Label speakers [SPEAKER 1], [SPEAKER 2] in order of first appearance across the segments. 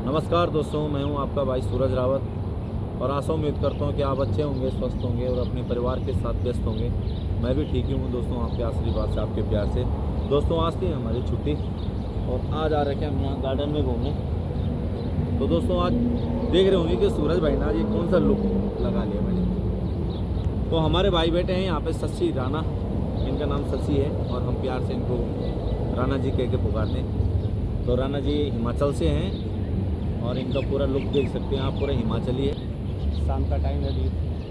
[SPEAKER 1] नमस्कार दोस्तों, मैं हूं आपका भाई सूरज रावत और आशा उम्मीद करता हूं कि आप अच्छे होंगे, स्वस्थ होंगे और अपने परिवार के साथ व्यस्त होंगे। मैं भी ठीक ही हूं दोस्तों, आपके आशीर्वाद से, आपके प्यार से। दोस्तों आज थी हमारी छुट्टी और आज आ रखे हम यहाँ गार्डन में घूमने। तो दोस्तों आज देख रहे होंगे कि सूरज भाई ना ये कौन सा लुक लगा लिया मैंने। तो हमारे भाई बैठे हैं यहाँ पे शशि राणा, इनका नाम शशि है और हम प्यार से इनको राणा जी कह के पुकारते हैं। तो राणा जी हिमाचल से हैं और इनका पूरा लुक देख सकते हैं आप, पूरा हिमाचली है।
[SPEAKER 2] शाम का टाइम है, अभी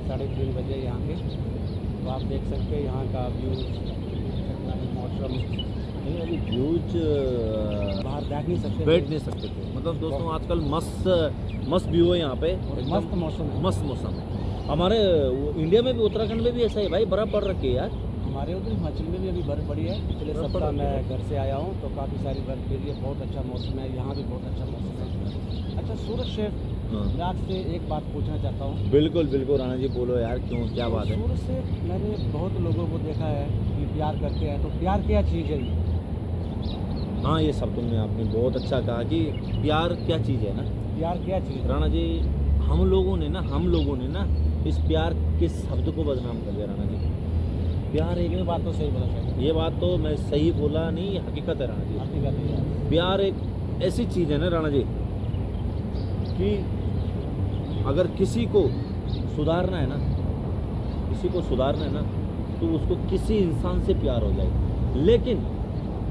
[SPEAKER 2] 3:30 बजे यहाँ के। तो आप देख सकते हैं यहाँ का व्यू, मौसम।
[SPEAKER 1] नहीं अभी व्यूज
[SPEAKER 2] बाहर बैठ नहीं सकते,
[SPEAKER 1] बैठ नहीं सकते थे। मतलब दोस्तों आजकल मस्त व्यू है यहाँ पे,
[SPEAKER 2] मस्त मौसम है।
[SPEAKER 1] मस्त मौसम है। हमारे इंडिया में भी, उत्तराखंड में भी ऐसा है भाई, बर्फ़ पड़ रखी है यार।
[SPEAKER 2] हमारे उधर हिमाचल में भी अभी बर्फ़ पड़ी है। पिछले
[SPEAKER 1] बर्फ़
[SPEAKER 2] सप्ताह
[SPEAKER 1] पड़ रही
[SPEAKER 2] मैं
[SPEAKER 1] है।
[SPEAKER 2] घर से आया हूँ तो काफ़ी सारी बर्फ़ गिरी है। बहुत अच्छा मौसम है, यहाँ भी बहुत अच्छा मौसम है। अच्छा सूरज शेफ,
[SPEAKER 1] हाँ।
[SPEAKER 2] मैं आपसे एक बात पूछना चाहता हूँ।
[SPEAKER 1] बिल्कुल बिल्कुल राणा जी, बोलो यार, क्यों, क्या बात है।
[SPEAKER 2] सूरज शेफ, मैंने बहुत लोगों को देखा है कि प्यार करते हैं, तो प्यार क्या चीज़ है ये?
[SPEAKER 1] हाँ ये सब तुमने आपने बहुत अच्छा कहा कि प्यार क्या चीज़ है ना
[SPEAKER 2] प्यार क्या चीज़ है?
[SPEAKER 1] राणा जी। हम लोगों ने ना इस प्यार के शब्द को बदनाम कर दिया राणा जी। प्यार
[SPEAKER 2] ये
[SPEAKER 1] एक,
[SPEAKER 2] बात तो सही बोला सर,
[SPEAKER 1] ये बात तो मैं सही बोला नहीं, ये हकीकत है राणा जी।
[SPEAKER 2] हकीकत है।
[SPEAKER 1] प्यार एक ऐसी चीज़ है ना राणा जी कि अगर किसी को सुधारना है ना, तो उसको किसी इंसान से प्यार हो जाए। लेकिन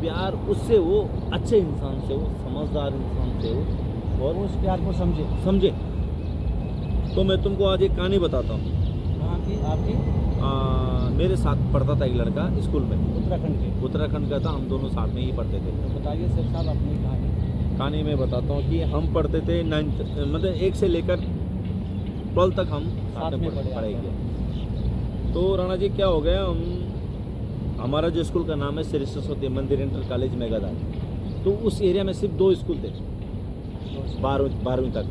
[SPEAKER 1] प्यार उससे हो, अच्छे इंसान से हो, समझदार इंसान से हो और
[SPEAKER 2] उस प्यार को समझे।
[SPEAKER 1] तो मैं तुमको आज एक कहानी बताता हूँ।
[SPEAKER 2] कहाँ की आपकी?
[SPEAKER 1] मेरे साथ पढ़ता था एक लड़का स्कूल में,
[SPEAKER 2] उत्तराखंड
[SPEAKER 1] का था। हम दोनों साथ में ही पढ़ते थे।
[SPEAKER 2] तो बताइए शेफ साहब अपनी
[SPEAKER 1] कहानी में बताता हूँ कि हम पढ़ते थे 9th, मतलब 1 से लेकर 12 तक हम साथ में पढ़ाई किया। तो राणा जी क्या हो गया, हमारा जो स्कूल का नाम है श्री सरस्वती मंदिर इंटर कॉलेज मेगादार। तो उस एरिया में सिर्फ 2 स्कूल थे 12वीं तक,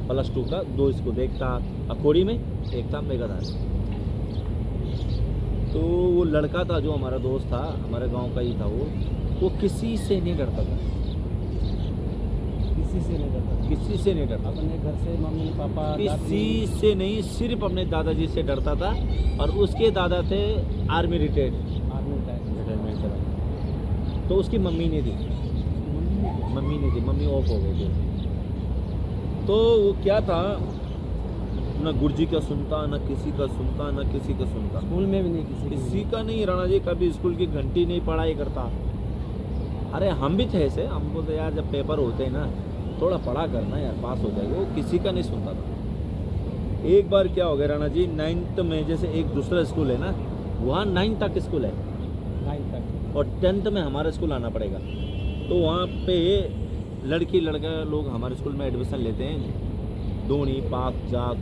[SPEAKER 1] +2 का 2 स्कूल, एक था अकोड़ी में, एक था मेगादार। तो वो लड़का था जो हमारा दोस्त था, हमारे गांव का ही था वो किसी से नहीं डरता था। किसी से नहीं डरता।
[SPEAKER 2] अपने घर से मम्मी पापा
[SPEAKER 1] किसी से नहीं, सिर्फ अपने दादाजी से डरता था। और उसके दादा थे आर्मी रिटायरमेंट करा। तो उसकी मम्मी नहीं थी, मम्मी ऑफ हो गई थी। तो वो क्या था, ना गुरुजी का सुनता, ना किसी का सुनता, ना किसी का सुनता।
[SPEAKER 2] स्कूल में भी नहीं
[SPEAKER 1] किसी का नहीं राणा जी, कभी स्कूल की घंटी नहीं पढ़ाई करता। अरे हम भी थे ऐसे, हमको तो यार जब पेपर होते हैं ना, थोड़ा पढ़ा करना यार, पास हो जाएगा। वो किसी का नहीं सुनता था। एक बार क्या हो गया राणा जी, 9th में जैसे एक दूसरा स्कूल है ना, वहाँ 9th तक स्कूल है
[SPEAKER 2] 9th तक,
[SPEAKER 1] और 10th में हमारा स्कूल आना पड़ेगा। तो वहाँ पे लड़की लड़का लोग हमारे स्कूल में एडमिशन लेते हैं। दोनी, पाक, जाक,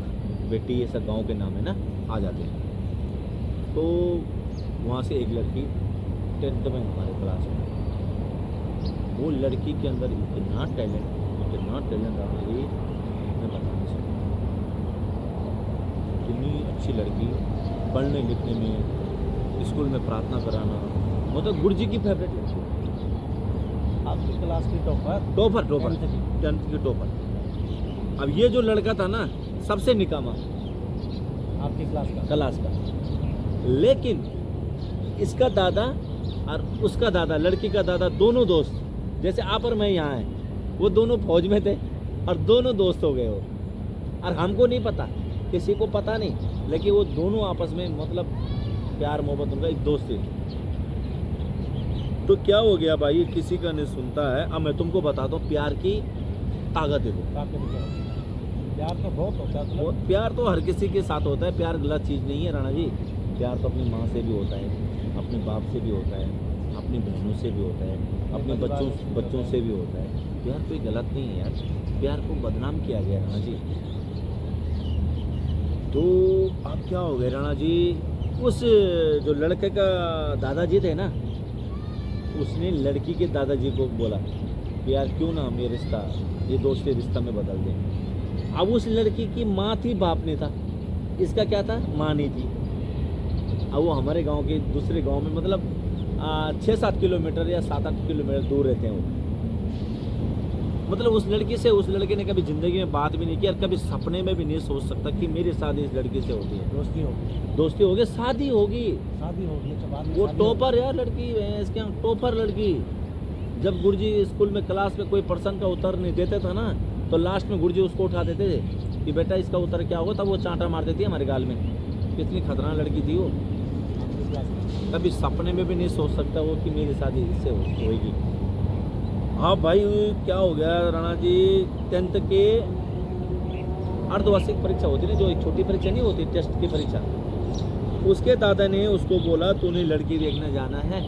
[SPEAKER 1] बेटी, ये सब गाँव के नाम है ना, आ जाते हैं। तो वहाँ से एक लड़की 10th में हमारे क्लास में, वो लड़की के अंदर इतना टैलेंट रहा जी, मैं बता नहीं सकता। इतनी अच्छी लड़की, पढ़ने लिखने में, स्कूल में प्रार्थना कराना, मतलब गुरु जी की फेवरेट लड़की।
[SPEAKER 2] आपकी क्लास की टॉपर
[SPEAKER 1] 10th की टॉपर। अब ये जो लड़का था ना, सबसे निकामा
[SPEAKER 2] आपकी क्लास का।
[SPEAKER 1] लेकिन इसका दादा और उसका दादा, लड़की का दादा, दोनों दोस्त, जैसे आप और मैं यहाँ हैं, वो दोनों फौज में थे और दोनों दोस्त हो गए वो। और हमको नहीं पता, किसी को पता नहीं, लेकिन वो दोनों आपस में मतलब प्यार मोहब्बत, उनका एक दोस्त है। तो क्या हो गया भाई, किसी का नहीं सुनता है। अब मैं तुमको बताता हूँ प्यार की ताकत है।
[SPEAKER 2] प्यार तो बहुत होता है।
[SPEAKER 1] प्यार तो हर किसी के साथ होता है। प्यार गलत चीज़ नहीं है राणा जी। प्यार तो अपनी माँ से भी होता है, अपने बाप से भी होता है, अपनी बहनों से भी होता है, अपने बच्चों से भी होता है। प्यार कोई गलत नहीं है यार। प्यार को बदनाम किया गया राणा जी। तो अब क्या हो गया राणा जी, उस जो लड़के का दादाजी थे ना, उसने लड़की के दादाजी को बोला कि यार क्यों ना हम ये दोस्ती रिश्ता में बदल दें। अब उस लड़की की माँ थी, बाप नहीं था। इसका क्या था, माँ नहीं थी। अब वो हमारे गांव के दूसरे गांव में, मतलब 6-7 किलोमीटर या 7-8 किलोमीटर दूर रहते हैं वो। मतलब उस लड़की से उस लड़के ने कभी जिंदगी में बात भी नहीं की और कभी सपने में भी नहीं सोच सकता कि मेरी शादी इस लड़की से होती है।
[SPEAKER 2] दोस्ती होगी,
[SPEAKER 1] दोस्ती होगी, शादी होगी।
[SPEAKER 2] शादी होगी, अच्छा बाद में
[SPEAKER 1] वो
[SPEAKER 2] शादी
[SPEAKER 1] टॉपर यार लड़की है, इसके यहाँ टॉपर लड़की। जब गुरुजी स्कूल में क्लास में कोई पर्सन का उत्तर नहीं देते थे ना, तो लास्ट में गुरुजी उसको उठा देते थे कि बेटा इसका उत्तर क्या होगा, तब वो चांटा मार देती है हमारे गाल में। कितनी खतरनाक लड़की थी वो।
[SPEAKER 2] होगी।
[SPEAKER 1] कभी सपने में भी नहीं सोच सकता वो कि मेरी शादी इससे होगी। हाँ भाई, क्या हो गया राणा जी, 10th के अर्धवार्षिक परीक्षा होती है ना, जो एक छोटी परीक्षा नहीं होती, टेस्ट की परीक्षा, उसके दादा ने उसको बोला तूने लड़की देखने जाना है।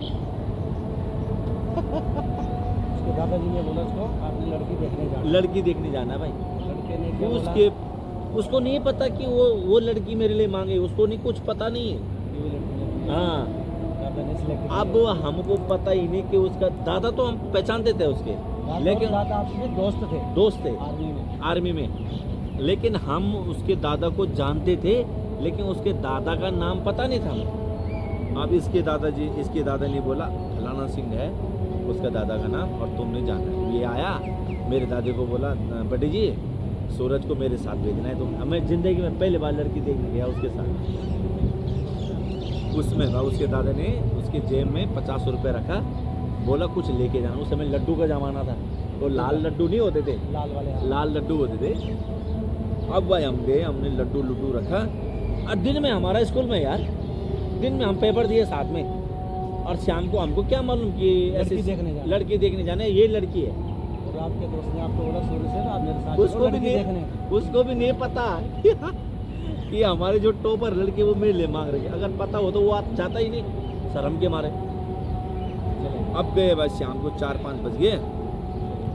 [SPEAKER 2] उसके दादाजी ने बोला उसको आपने लड़की देखने जाना।
[SPEAKER 1] लड़की देखने जाना भाई।
[SPEAKER 2] लड़के ने क्या
[SPEAKER 1] उसके उसको नहीं पता कि वो लड़की मेरे लिए मांगे, उसको नहीं, कुछ पता नहीं है।
[SPEAKER 2] बोला ये लड़की ने
[SPEAKER 1] हाँ,
[SPEAKER 2] दादा ने सिलेक्ट किया।
[SPEAKER 1] अब हमको पता ही नहीं कि उसका दादा, तो हम पहचानते थे उसके, लेकिन
[SPEAKER 2] दादा आपके दोस्त थे
[SPEAKER 1] दोस्त थे
[SPEAKER 2] आर्मी में।
[SPEAKER 1] आर्मी में, लेकिन हम उसके दादा को जानते थे, लेकिन उसके दादा का नाम पता नहीं था हमें। अब इसके दादा ने बोला फलाना सिंह है उसका दादा का नाम और तुमने जाना है। ये आया मेरे दादे को बोला बड़ी जी सूरज को मेरे साथ भेजना है तुम। मैं जिंदगी में पहली बार लड़की देखने गया उसके साथ। उसमें था उसके दादा ने उसके जेब में 50 रुपये रखा, बोला कुछ लेके जाना। उस समय लड्डू का जमाना था, तो लाल लड्डू नहीं होते थे,
[SPEAKER 2] लाल वाले हाँ।
[SPEAKER 1] लाल लड्डू होते थे। अब भाई हम गए, हमने लड्डू रखा और दिन में हमारा स्कूल में यार, दिन में हम पेपर दिए साथ में, और शाम को हमको क्या मालूम कि ऐसे लड़की देखने जाने, ये लड़की है।
[SPEAKER 2] और आपके दोस्त ने आपको बोला शुरू से ना आप मेरे साथ
[SPEAKER 1] उसको भी नहीं, उसको भी नहीं पता कि हमारे जो टॉपर लड़की वो मेरे लिए मांग रही है। अगर पता हो तो वो आप जाता ही नहीं शर्म के मारे। अब गए बस शाम को 4-5 बज गए,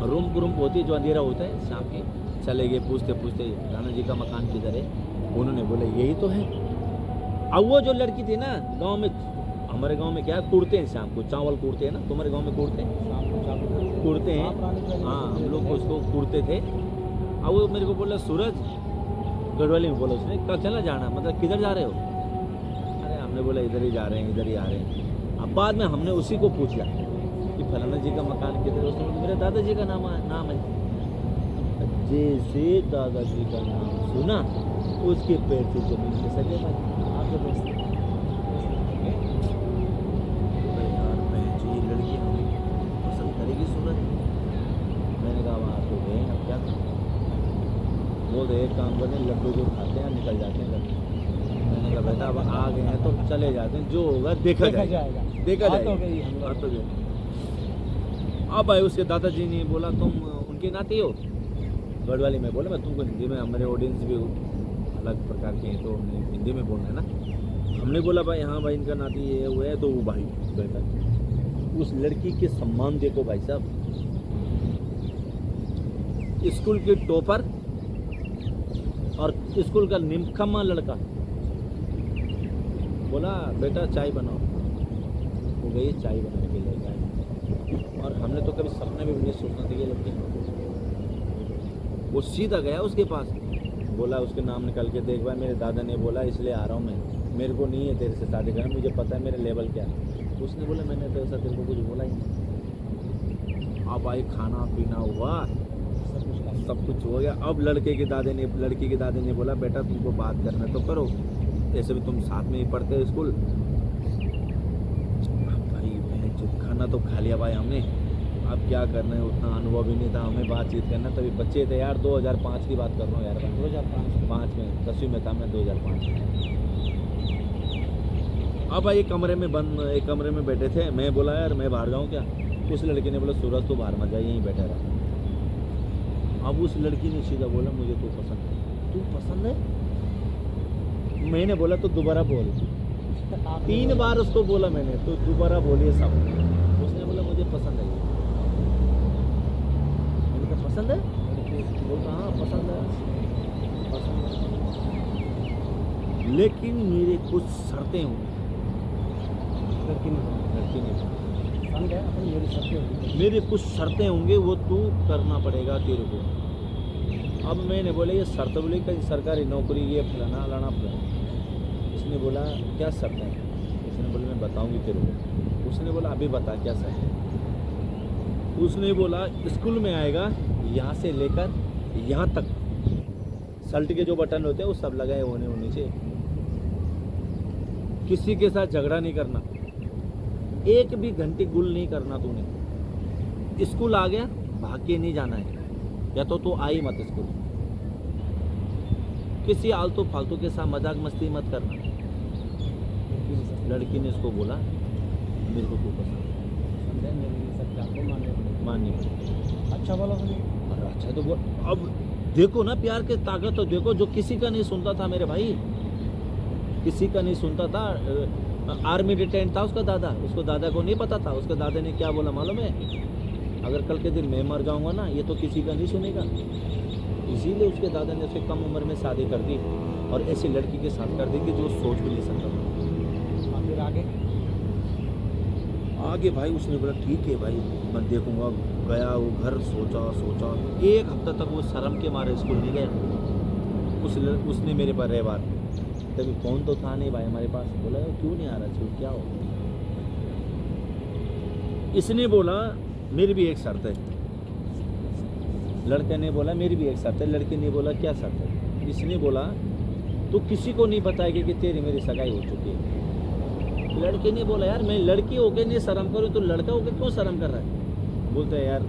[SPEAKER 1] रूम होती है जो अंधेरा होता है शाम के, चले गए पूछते राणा जी का मकान किधर है। उन्होंने बोले यही तो है। अब वो जो लड़की थी ना, गांव में, हमारे गांव में क्या कूड़ते हैं शाम को, चावल कूड़ते हैं ना, तुम्हारे गांव में कूड़ते हैं? कूड़ते हैं हाँ, हम लोग उसको कूड़ते थे। अब वो मेरे को बोला सूरज, गढ़वाली में बोला उसने, कब चला जाना, मतलब किधर जा रहे हो? अरे हमने बोला इधर ही जा रहे हैं, इधर ही आ रहे हैं। अब बाद में हमने उसी को पूछा कि फलाना जी का मकान किधर है। उसने बोला मेरे दादाजी का नाम है। जैसे दादाजी का नाम सुना उसके पैर से जमीन पे सके भाई।
[SPEAKER 2] आपके दोस्त
[SPEAKER 1] यार बहन जी, ये लड़की हमें पसंद करेगी सूरज। मैंने कहा वहाँ तो गए, अब क्या करें? बोल रहे एक काम करते हैं, लड्डू जो खाते हैं निकल जाते हैं घर। मैंने कहा बेटा अब आ गए हैं तो चले जाते हैं, जो होगा देखा जाएगा। बात हो गई। अब भाई उसके दादाजी ने बोला तुम उनके नाते हो? गढ़वाली में बोला, मैं तुमको हिंदी में, हमारे ऑडियंस भी अलग प्रकार के हैं तो हमने हिंदी में बोलना है ना। हमने बोला भाई हाँ भाई इनका नाती ये हुआ है। तो वो भाई बेटा उस लड़की के सम्मान देखो भाई साहब, स्कूल के टॉपर और स्कूल का निमखमा लड़का बोला बेटा चाय बनाओ। वो गई चाय बनाने के लिए चाय, और हमने तो कभी सपने में भी नहीं सोचना था ये लड़की। वो सीधा गया उसके पास, बोला उसके नाम निकाल के देख भाई मेरे दादा ने बोला इसलिए आ रहा हूँ मैं, मेरे को नहीं है तेरे से शादी करना, मुझे पता है मेरा लेवल क्या है। उसने बोला मैंने तो ऐसा तेरे को कुछ बोला ही नहीं। अब भाई खाना पीना हुआ, सब कुछ हो गया। अब लड़की के दादे ने बोला बेटा तुमको बात करना तो करो, ऐसे भी तुम साथ में ही पढ़ते हो स्कूल। भाई बहन खाना तो खा लिया भाई हमने, अब क्या करना है, उतना अनुभव भी नहीं था हमें बातचीत करना, तभी बच्चे थे यार। 2005 की बात कर रहा हूँ यार, 2005 में 10वीं में था मैं, 2005 में। अब भाई एक कमरे में बैठे थे। मैं बोला यार मैं बाहर जाऊँ क्या? उस लड़की ने बोला सूरज तो बाहर मत जा, यहीं बैठा रहा। अब उस लड़की ने सीधा बोला मुझे तू पसंद है। तू पसंद है? मैंने बोला तो दोबारा बोल। 3 बार उसको बोला मैंने, तो दोबारा बोलिए सब। उसने बोला मुझे पसंद है। मैंने कहा पसंद है? बोलता हाँ पसंद है। लेकिन मेरे कुछ शर्तें होंगी। लड़की ने मेरे कुछ शर्तें होंगे, वो तू करना पड़ेगा तेरे को। अब मैंने बोला ये शर्त, बोली कहीं सरकारी नौकरी, ये फलाना लाना फलाना। उसने बोला क्या शर्त है? उसने बोला मैं बताऊंगी तेरे को। उसने बोला अभी बता क्या शर्त है? उसने बोला स्कूल में आएगा यहाँ से लेकर यहाँ तक शर्ट के जो बटन होते हैं वो सब लगाए होने नीचे। किसी के साथ झगड़ा नहीं करना, एक भी घंटे गुल नहीं करना तूने। स्कूल आ गया भाग के नहीं जाना है, या तो तू आई मत स्कूल। किसी आलतू फालतू के साथ मजाक मस्ती मत करना। लड़की ने इसको बोला मेरे को तू पसंद मानिए।
[SPEAKER 2] अच्छा बोला उसने।
[SPEAKER 1] अरे अच्छा तो बोल। अब देखो ना प्यार के ताकत तो देखो, जो किसी का नहीं सुनता था मेरे भाई, किसी का नहीं सुनता था। आर्मी रिटेन था उसका दादा, उसको दादा को नहीं पता था। उसके दादा ने क्या बोला मालूम है, अगर कल के दिन मैं मर जाऊंगा ना ये तो किसी का नहीं सुनेगा। इसीलिए उसके दादा ने उसके कम उम्र में शादी कर दी और ऐसी लड़की के साथ कर दी कि जो सोच भी नहीं सकता था।
[SPEAKER 2] फिर
[SPEAKER 1] आगे भाई उसने बोला ठीक है भाई मैं देखूंगा। गया वो घर, सोचा एक हफ्ता तक वो शर्म के मारे स्कूल नहीं गया। उसने मेरे पर रविवार तभी फोन तो था नहीं भाई हमारे पास, बोला क्यों नहीं आ रहा स्कूल, क्या हो। इसने बोला मेरी भी एक शर्त है। लड़के ने बोला मेरी भी एक शर्त है। लड़के ने बोला क्या शर्त है। इसने बोला तो किसी को नहीं बताएगी कि तेरी मेरी सगाई हो चुकी है। लड़के ने बोला यार मैं लड़की होके नहीं शर्म करूँ तो लड़का होके क्यों शर्म कर रहा है। बोलता है यार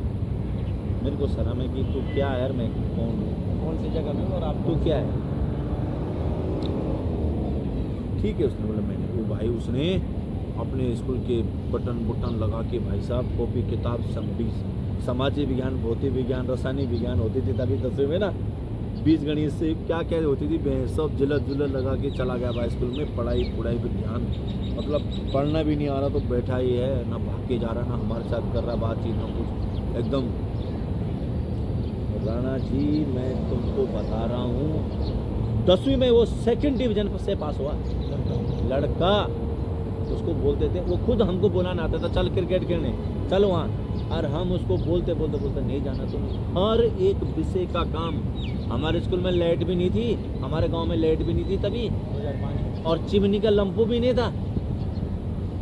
[SPEAKER 1] मेरे को शर्म है कि तू क्या है यार, मैं कौन हूँ,
[SPEAKER 2] कौन सी जगह में और आप
[SPEAKER 1] तू क्या है। ठीक है उसने बोला मैंने वो भाई उसने अपने स्कूल के बटन लगा के भाई साहब कॉपी किताब समाजी विज्ञान, भौतिक विज्ञान, रसायनिक विज्ञान होती थी तभी 10वीं में ना, बीजगणित से क्या क्या होती थी सब जिलत लगा के चला गया भाई स्कूल में। पढ़ाई पे ध्यान, मतलब पढ़ना भी नहीं आ रहा तो बैठा ही है, ना भाग के जा रहा ना हमारे साथ कर रहा बातचीत ना कुछ, एकदम। राणा जी मैं तुमको बता रहा हूँ 10वीं में वो 2nd डिवीजन से पास हुआ लड़का। उसको बोलते थे, वो खुद हमको बुलाना आता था चल क्रिकेट खेलने चल वहाँ, और हम उसको बोलते नहीं जाना तुम्हें। हर एक विषय का काम। हमारे स्कूल में लाइट भी नहीं थी, हमारे गांव में लाइट भी नहीं थी तभी,
[SPEAKER 2] 2005
[SPEAKER 1] और चिमनी का लंपू भी नहीं था।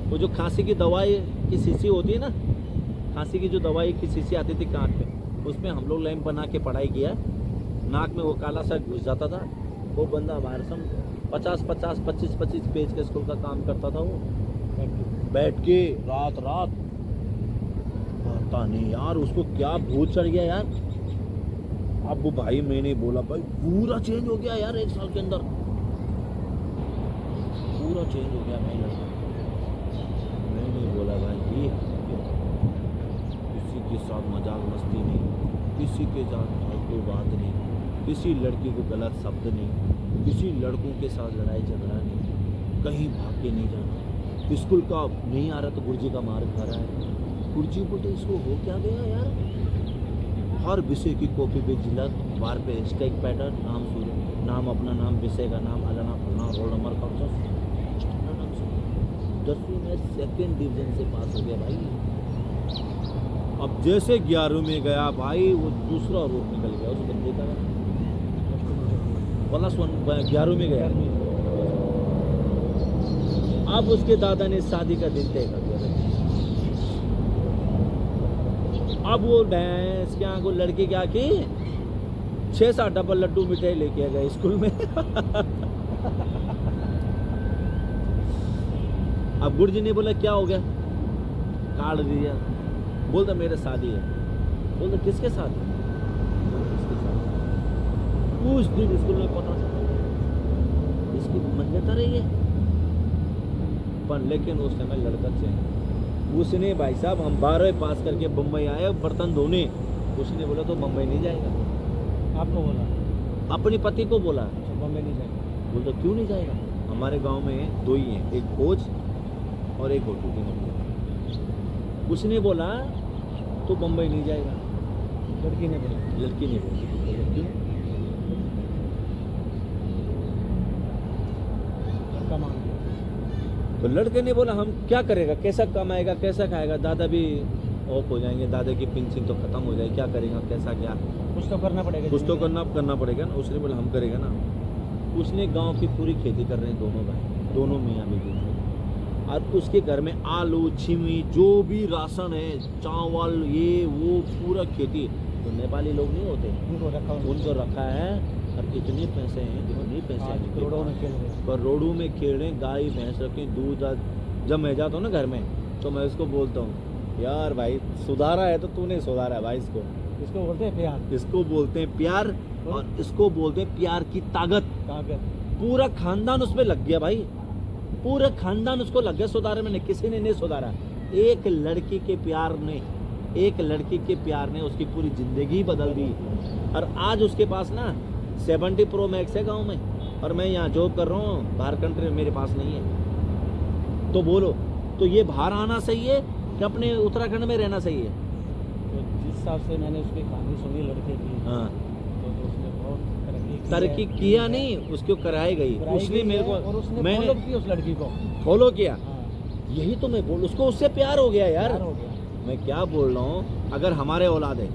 [SPEAKER 1] वो जो खांसी की दवाई की शीशी होती है ना, खांसी की जो दवाई की शीशी आती थी कांच में, उसमें हम लोग लैंप बना के पढ़ाई किया। नाक में वो काला सा घुस जाता था। वो बंदा हमारे सम 25 पेज के स्कूल का काम करता था वो बैठ के रात पता नहीं यार उसको क्या भूत चढ़ गया यार। अब वो भाई मैंने बोला भाई पूरा चेंज हो गया यार 1 साल के अंदर, पूरा चेंज हो गया भाई लड़का। मैंने बोला भाई जी किसी के साथ मजाक मस्ती नहीं, किसी के साथ फालतू बात नहीं, किसी लड़की को गलत शब्द नहीं, किसी लड़कों के साथ लड़ाई झगड़ा नहीं, कहीं भाग के नहीं जाना। स्कूल का नहीं आ रहा तो गुरुजी का मार खा रहा है। गुरुजी बोलते इसको हो क्या गया यार। हर विषय की कॉपी पे जिला बार पे स्टैक पैटर्न, नाम नाम अपना नाम, विषय का नाम, अलाना फलना, रोल नंबर का 10वीं में 2nd डिवीजन से पास हो गया भाई। अब जैसे 11वीं में गया भाई वो दूसरा रूप निकल गया उस बंदे का। +1 11वीं में गया। अब उसके दादा ने शादी का दिन तय कर दिया। अब वो भैंस क्या को लड़के क्या की 6-7 डब्बल लड्डू मिठाई लेके गए स्कूल में। अब गुरुजी ने बोला क्या हो गया, कार्ड दिया। बोलता मेरे शादी है। बोलता किसके साथ, किसके साथ। उस दिन स्कूल में पता चला इसकी मान्यता रही है, पर लेकिन उस समय लड़का चेंज। उसने भाई साहब हम 12वीं पास करके बम्बई आए बर्तन धोने। उसने बोला तो बम्बई नहीं जाएगा।
[SPEAKER 2] आपको बोला?
[SPEAKER 1] अपने पति को बोला
[SPEAKER 2] बम्बई नहीं जाएगा।
[SPEAKER 1] बोलता क्यों नहीं जाएगा, हमारे गांव में 2 ही हैं, एक खोज और एक होटू की नौकरी। उसने बोला तो बम्बई नहीं जाएगा।
[SPEAKER 2] लड़की ने बोला?
[SPEAKER 1] लड़की ने बोला क्यों।
[SPEAKER 2] लड़का मान गया।
[SPEAKER 1] तो लड़के ने बोला हम क्या करेगा, कैसा कमाएगा, कैसा खाएगा, दादा भी ऑफ हो जाएंगे, दादा की पेंशन तो खत्म हो जाएगी, क्या करेगा, कैसा क्या,
[SPEAKER 2] कुछ तो करना पड़ेगा,
[SPEAKER 1] कुछ तो करना पड़ेगा ना। उसने बोला हम करेगा ना। उसने गांव की पूरी खेती कर रहे हैं दोनों भाई, दोनों मियाँ बीवी, और उसके घर में आलू छिमी जो भी राशन है, चावल ये वो पूरा खेती जो नेपाली लोग नहीं होते,
[SPEAKER 2] उनको रखा
[SPEAKER 1] उनको रखा है। और इतने पैसे हैं, इतने पैसे हैं इनके
[SPEAKER 2] करोड़ों में
[SPEAKER 1] पास।
[SPEAKER 2] खेल रहे हैं।
[SPEAKER 1] करोड़ों में खेल रहे हैं, गाय भैंस रखें, दूध जब मैं जाता हूँ ना घर में, तो मैं उसको बोलता हूँ यार भाई सुधारा है तो तूने सुधारा है भाई इसको।
[SPEAKER 2] इसको बोलते हैं प्यार,
[SPEAKER 1] इसको बोलते हैं प्यार, और इसको बोलते हैं प्यार की ताकत।
[SPEAKER 2] ताकत।
[SPEAKER 1] पूरा खानदान उस पे लग गया भाई, पूरा खानदान उसको लग गया सुधारे में, किसी ने नहीं सुधारा। एक लड़की के प्यार ने, एक लड़की के प्यार ने उसकी पूरी जिंदगी बदल दी। और आज उसके पास ना 70 प्रो मैक्स है गांव में, और मैं यहाँ जॉब कर रहा हूँ बाहर कंट्री में, मेरे पास नहीं है। तो बोलो, तो ये बाहर आना सही है कि अपने उत्तराखंड में रहना सही है?
[SPEAKER 2] तो जिस हिसाब से मैंने उसकी कहानी सुनी लड़के की,
[SPEAKER 1] हाँ,
[SPEAKER 2] तो उसने बहुत
[SPEAKER 1] तरक्की किया नहीं, उसको कराई गई, उसने मेरे को,
[SPEAKER 2] और उसने
[SPEAKER 1] मैंने
[SPEAKER 2] फॉलो किया उस लड़की को।
[SPEAKER 1] फॉलो किया।
[SPEAKER 2] हाँ,
[SPEAKER 1] यही तो मैं बोल, उसको उससे प्यार हो गया यार।
[SPEAKER 2] प्यार हो गया।
[SPEAKER 1] मैं क्या बोल रहा हूँ, अगर हमारे औलाद है,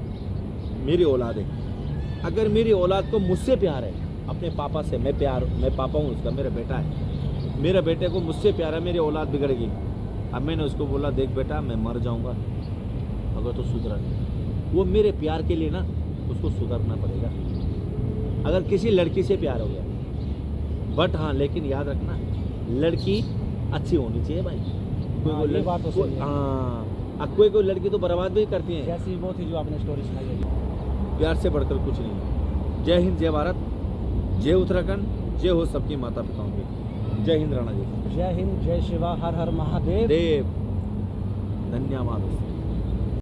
[SPEAKER 1] मेरी औलाद है, अगर मेरी औलाद को मुझसे प्यार है, अपने पापा से, मैं पापा हूँ उसका, मेरा बेटा है, मेरे बेटे को मुझसे प्यार है, मेरी औलाद बिगड़ गई। अब मैंने उसको बोला देख बेटा मैं मर जाऊँगा अगर तो सुधरा नहीं, वो मेरे प्यार के लिए ना उसको सुधरना पड़ेगा। अगर किसी लड़की से प्यार हो गया, बट हाँ लेकिन याद रखना लड़की अच्छी होनी चाहिए भाई।
[SPEAKER 2] हाँ, ये बात तो सही है।
[SPEAKER 1] हाँ, अब कोई लड़की तो बर्बाद भी करती है।
[SPEAKER 2] जैसी वो थी जो आपने स्टोरी सुनाई है।
[SPEAKER 1] प्यार से बढ़कर कुछ नहीं है। जय हिंद, जय भारत, जय उत्तराखंड, जय हो सबकी माता पिताओं की। जय हिंद राणा जी।
[SPEAKER 2] जय हिंद, जय शिवा, हर हर महादेव।
[SPEAKER 1] देव, धन्यवाद।